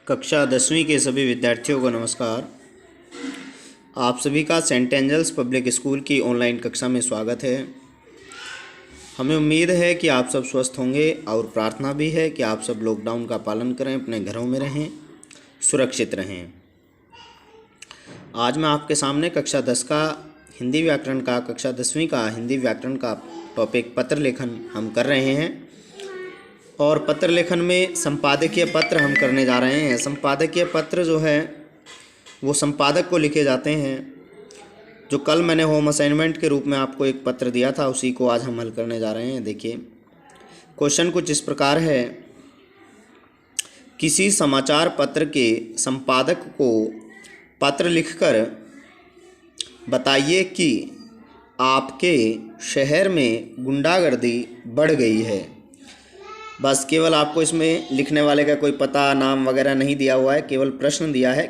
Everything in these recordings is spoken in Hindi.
कक्षा 10वीं के सभी विद्यार्थियों को नमस्कार। आप सभी का सेंट एंजल्स पब्लिक स्कूल की ऑनलाइन कक्षा में स्वागत है। हमें उम्मीद है कि आप सब स्वस्थ होंगे और प्रार्थना भी है कि आप सब लॉकडाउन का पालन करें, अपने घरों में रहें, सुरक्षित रहें। आज मैं आपके सामने कक्षा 10 का हिंदी व्याकरण का कक्षा 10वीं का हिंदी व्याकरण का टॉपिक पत्र लेखन हम कर रहे हैं और पत्र लेखन में संपादकीय पत्र हम करने जा रहे हैं। संपादकीय पत्र जो है वो संपादक को लिखे जाते हैं। जो कल मैंने होम असाइनमेंट के रूप में आपको एक पत्र दिया था उसी को आज हम हल करने जा रहे हैं। देखिए, क्वेश्चन कुछ इस प्रकार है। किसी समाचार पत्र के संपादक को पत्र लिखकर बताइए कि आपके शहर में गुंडागर्दी बढ़ गई है। बस केवल आपको इसमें लिखने वाले का कोई पता नाम वगैरह नहीं दिया हुआ है, केवल प्रश्न दिया है।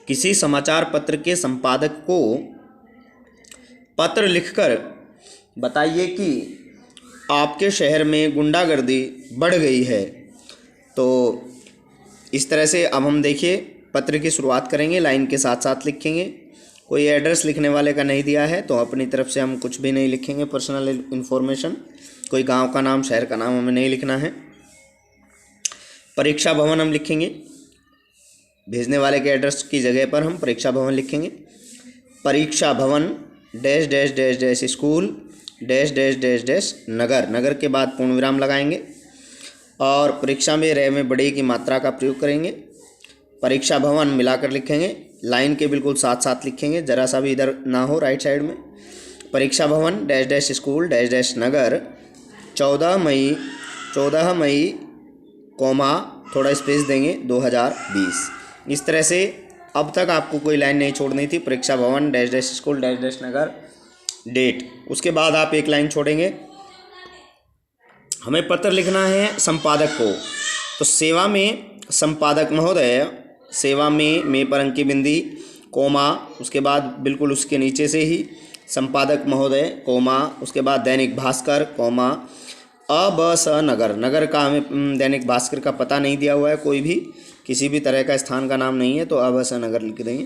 किसी समाचार पत्र के संपादक को पत्र लिखकर बताइए कि आपके शहर में गुंडागर्दी बढ़ गई है। तो इस तरह से अब हम देखिए पत्र की शुरुआत करेंगे, लाइन के साथ साथ लिखेंगे। कोई एड्रेस लिखने वाले का नहीं दिया है तो अपनी तरफ से हम कुछ भी नहीं लिखेंगे, पर्सनल इन्फॉर्मेशन, कोई गांव का नाम, शहर का नाम हमें नहीं लिखना है। परीक्षा भवन हम लिखेंगे, भेजने वाले के एड्रेस की जगह पर हम परीक्षा भवन लिखेंगे। परीक्षा भवन dash dash dash dash school dash dash dash dash नगर, नगर के बाद पूर्ण विराम लगाएंगे और परीक्षा में रह में बड़े की मात्रा का प्रयोग करेंगे। परीक्षा भवन मिलाकर लिखेंगे, लाइन के बिल्कुल साथ साथ लिखेंगे, जरा सा भी इधर ना हो राइट साइड में। परीक्षा भवन dash dash school dash dash नगर 14 मई कॉमा थोड़ा स्पेस देंगे 2020। इस तरह से अब तक आपको कोई लाइन नहीं छोड़नी थी। परीक्षा भवन dash dash school dash dash नगर डेट, उसके बाद आप एक लाइन छोड़ेंगे। हमें पत्र लिखना है संपादक को, तो सेवा में संपादक महोदय, सेवा में पर अंकी बिंदी कोमा, उसके बाद बिल्कुल उसके नीचे से ही संपादक महोदय कोमा, उसके बाद दैनिक भास्कर कोमा अबस नगर, नगर का हमें दैनिक भास्कर का पता नहीं दिया हुआ है, कोई भी किसी भी तरह का स्थान का नाम नहीं है तो अबस नगर लिख देंगे।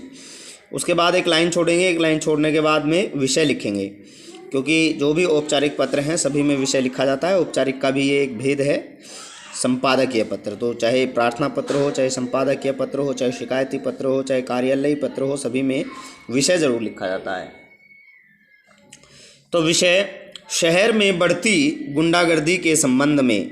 उसके बाद एक लाइन छोड़ेंगे, एक लाइन छोड़ने के बाद में विषय लिखेंगे, क्योंकि जो भी औपचारिक पत्र हैं सभी में विषय लिखा जाता है। औपचारिक का भी ये एक भेद है। संपादकीय पत्र तो चाहे प्रार्थना पत्र हो, चाहे संपादकीय पत्र हो, चाहे शिकायती पत्र हो, चाहे कार्यालयी पत्र हो, सभी में विषय जरूर लिखा जाता है। तो विषय शहर में बढ़ती गुंडागर्दी के संबंध में,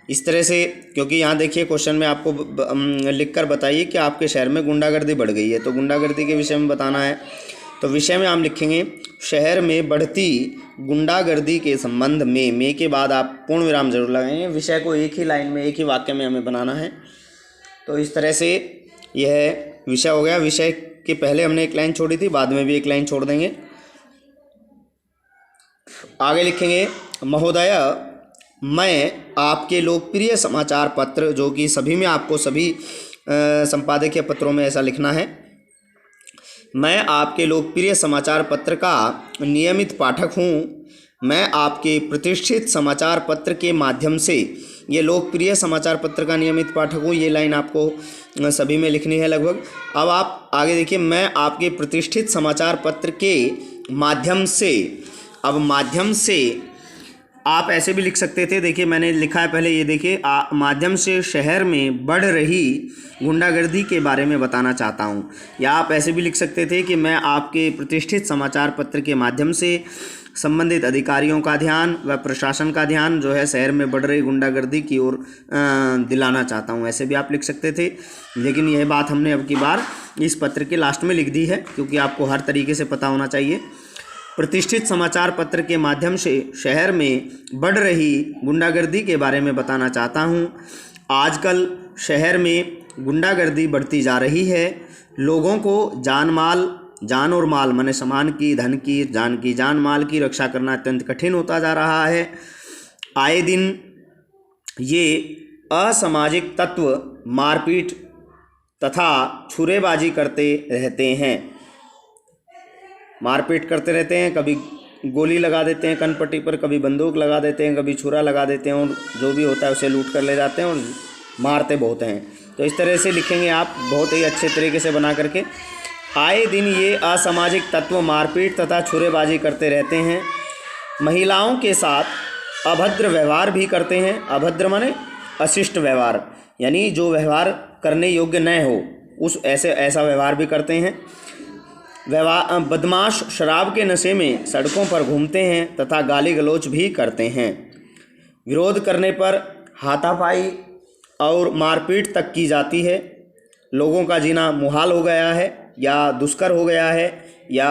इस तरह से, क्योंकि यहाँ देखिए क्वेश्चन में आपको लिखकर बताइए कि आपके शहर में गुंडागर्दी बढ़ गई है, तो गुंडागर्दी के विषय में बताना है। तो विषय में हम लिखेंगे शहर में बढ़ती गुंडागर्दी के संबंध में के बाद आप पूर्ण विराम जरूर लगाएंगे। विषय को एक ही लाइन में, एक ही वाक्य में हमें बनाना है। तो इस तरह से यह विषय हो गया। विषय के पहले हमने एक लाइन छोड़ी थी, बाद में भी एक लाइन छोड़ देंगे। आगे लिखेंगे महोदय, मैं आपके लोकप्रिय समाचार पत्र, जो कि सभी में आपको सभी संपादकीय पत्रों में ऐसा लिखना है, मैं आपके लोकप्रिय समाचार पत्र का नियमित पाठक हूँ। मैं आपके प्रतिष्ठित समाचार पत्र के माध्यम से, ये लोकप्रिय समाचार पत्र का नियमित पाठक हूँ, ये लाइन आपको सभी में लिखनी है लगभग। अब आप आगे देखिए, मैं आपके प्रतिष्ठित समाचार पत्र के माध्यम से, अब माध्यम से आप ऐसे भी लिख सकते थे। देखिए मैंने लिखा है पहले, ये देखिए, माध्यम से शहर में बढ़ रही गुंडागर्दी के बारे में बताना चाहता हूँ। या आप ऐसे भी लिख सकते थे कि मैं आपके प्रतिष्ठित समाचार पत्र के माध्यम से संबंधित अधिकारियों का ध्यान व प्रशासन का ध्यान जो है शहर में बढ़ रही गुंडागर्दी की ओर दिलाना चाहता हूँ, ऐसे भी आप लिख सकते थे। लेकिन यह बात हमने अब की बार इस पत्र के लास्ट में लिख दी है, क्योंकि आपको हर तरीके से पता होना चाहिए। प्रतिष्ठित समाचार पत्र के माध्यम से शहर में बढ़ रही गुंडागर्दी के बारे में बताना चाहता हूँ। आजकल शहर में गुंडागर्दी बढ़ती जा रही है। लोगों को जान और माल माने सामान की, धन की, जान माल की रक्षा करना अत्यंत कठिन होता जा रहा है। आए दिन ये असामाजिक तत्व मारपीट तथा छुरेबाजी करते रहते हैं। मारपीट करते रहते हैं, कभी गोली लगा देते हैं कनपट्टी पर, कभी बंदूक लगा देते हैं, कभी छुरा लगा देते हैं और जो भी होता है उसे लूट कर ले जाते हैं और मारते बहुत हैं। तो इस तरह से लिखेंगे आप बहुत ही अच्छे तरीके से बना करके। आए दिन ये असामाजिक तत्व मारपीट तथा छुरेबाजी करते रहते हैं, महिलाओं के साथ अभद्र व्यवहार भी करते हैं। अभद्र माने अशिष्ट व्यवहार, यानी जो व्यवहार करने योग्य न हो उस ऐसा व्यवहार भी करते हैं। बदमाश शराब के नशे में सड़कों पर घूमते हैं तथा गाली गलौज भी करते हैं। विरोध करने पर हाथापाई और मारपीट तक की जाती है। लोगों का जीना मुहाल हो गया है या दुष्कर हो गया है या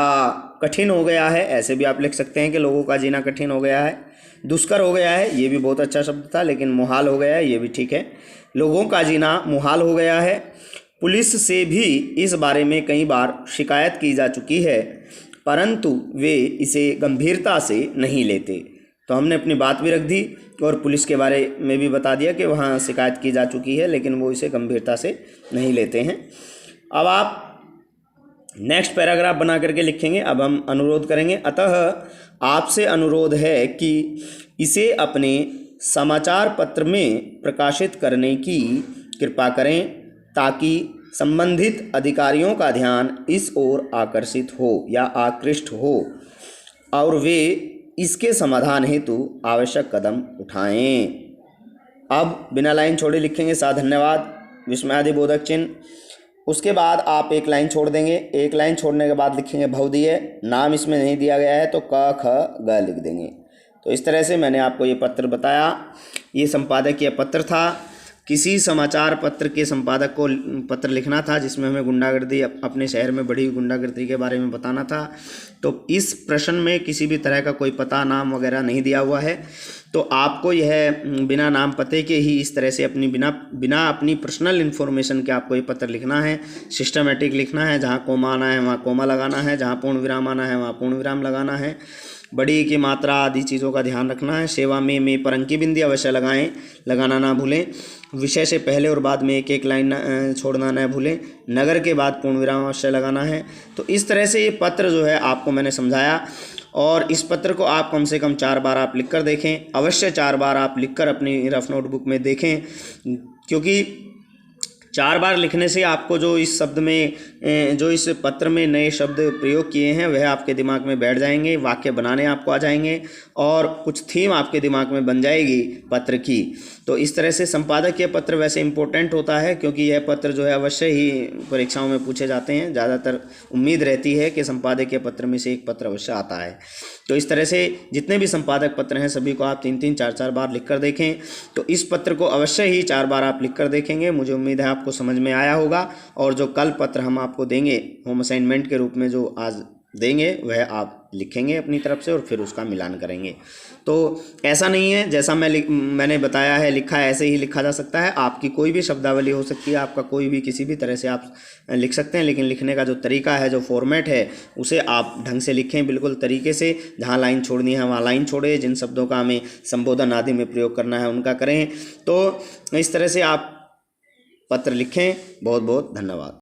कठिन हो गया है, ऐसे भी आप लिख सकते हैं कि लोगों का जीना कठिन हो गया है। दुष्कर हो गया है, ये भी बहुत अच्छा शब्द था, लेकिन मुहाल हो गया है ये भी ठीक है। लोगों का जीना मुहाल हो गया है। पुलिस से भी इस बारे में कई बार शिकायत की जा चुकी है, परंतु वे इसे गंभीरता से नहीं लेते। तो हमने अपनी बात भी रख दी और पुलिस के बारे में भी बता दिया कि वहाँ शिकायत की जा चुकी है, लेकिन वो इसे गंभीरता से नहीं लेते हैं। अब आप नेक्स्ट पैराग्राफ बना करके लिखेंगे। अब हम अनुरोध करेंगे। अतः आपसे अनुरोध है कि इसे अपने समाचार पत्र में प्रकाशित करने की कृपा करें ताकि संबंधित अधिकारियों का ध्यान इस ओर आकर्षित हो या आकृष्ट हो और वे इसके समाधान हेतु आवश्यक कदम उठाएं। अब बिना लाइन छोड़े लिखेंगे सा धन्यवाद विस्मयादिबोधक चिन्ह। उसके बाद आप एक लाइन छोड़ देंगे। एक लाइन छोड़ने के बाद लिखेंगे भवदीय। नाम इसमें नहीं दिया गया है तो क ख ग लिख देंगे। तो इस तरह से मैंने आपको ये पत्र बताया। ये संपादकीय पत्र था। किसी समाचार पत्र के संपादक को पत्र लिखना था जिसमें हमें गुंडागर्दी, अपने शहर में बढ़ी गुंडागर्दी के बारे में बताना था। तो इस प्रश्न में किसी भी तरह का कोई पता नाम वगैरह नहीं दिया हुआ है, तो आपको यह बिना नाम पते के ही इस तरह से अपनी बिना अपनी पर्सनल इन्फॉर्मेशन के आपको ये पत्र लिखना है। सिस्टमेटिक लिखना है। जहाँ कोमा आना है वहाँ कोमा लगाना है, जहाँ पूर्ण विराम आना है वहाँ पूर्ण विराम लगाना है। बड़ी की मात्रा आदि चीज़ों का ध्यान रखना है। सेवा में पर अंकी बिंदी अवश्य लगाना ना भूलें। विषय से पहले और बाद में एक एक लाइन छोड़ना न भूलें। नगर के बाद पूर्ण विराम अवश्य लगाना है। तो इस तरह से ये पत्र जो है आपको मैंने समझाया और इस पत्र को आप कम से कम 4 बार आप लिख कर देखें। अवश्य 4 बार आप लिख कर अपनी रफ नोटबुक में देखें, क्योंकि 4 बार लिखने से आपको जो इस शब्द में जो इस पत्र में नए शब्द प्रयोग किए हैं वह आपके दिमाग में बैठ जाएंगे। वाक्य बनाने आपको आ जाएंगे और कुछ थीम आपके दिमाग में बन जाएगी पत्र की। तो इस तरह से संपादकीय पत्र वैसे इम्पोर्टेंट होता है, क्योंकि यह पत्र जो है अवश्य ही परीक्षाओं में पूछे जाते हैं। ज़्यादातर उम्मीद रहती है कि संपादकीय पत्र में से एक पत्र अवश्य आता है। तो इस तरह से जितने भी संपादक पत्र हैं सभी को आप 3-3, 4-4 बार लिख कर देखें। तो इस पत्र को अवश्य ही 4 बार आप लिख कर देखेंगे। मुझे उम्मीद है आपको समझ में आया होगा। और जो कल पत्र हम आपको देंगे होम असाइनमेंट के रूप में, जो आज देंगे, वह आप लिखेंगे अपनी तरफ से और फिर उसका मिलान करेंगे। तो ऐसा नहीं है जैसा मैंने बताया है लिखा है ऐसे ही लिखा जा सकता है। आपकी कोई भी शब्दावली हो सकती है, आपका कोई भी किसी भी तरह से आप लिख सकते हैं, लेकिन लिखने का जो तरीका है, जो फॉर्मेट है, उसे आप ढंग से लिखें बिल्कुल तरीके से। जहाँ लाइन छोड़नी है वहाँ लाइन छोड़े। जिन शब्दों का हमें संबोधन आदि में प्रयोग करना है उनका करें। तो इस तरह से आप पत्र लिखें। बहुत बहुत धन्यवाद।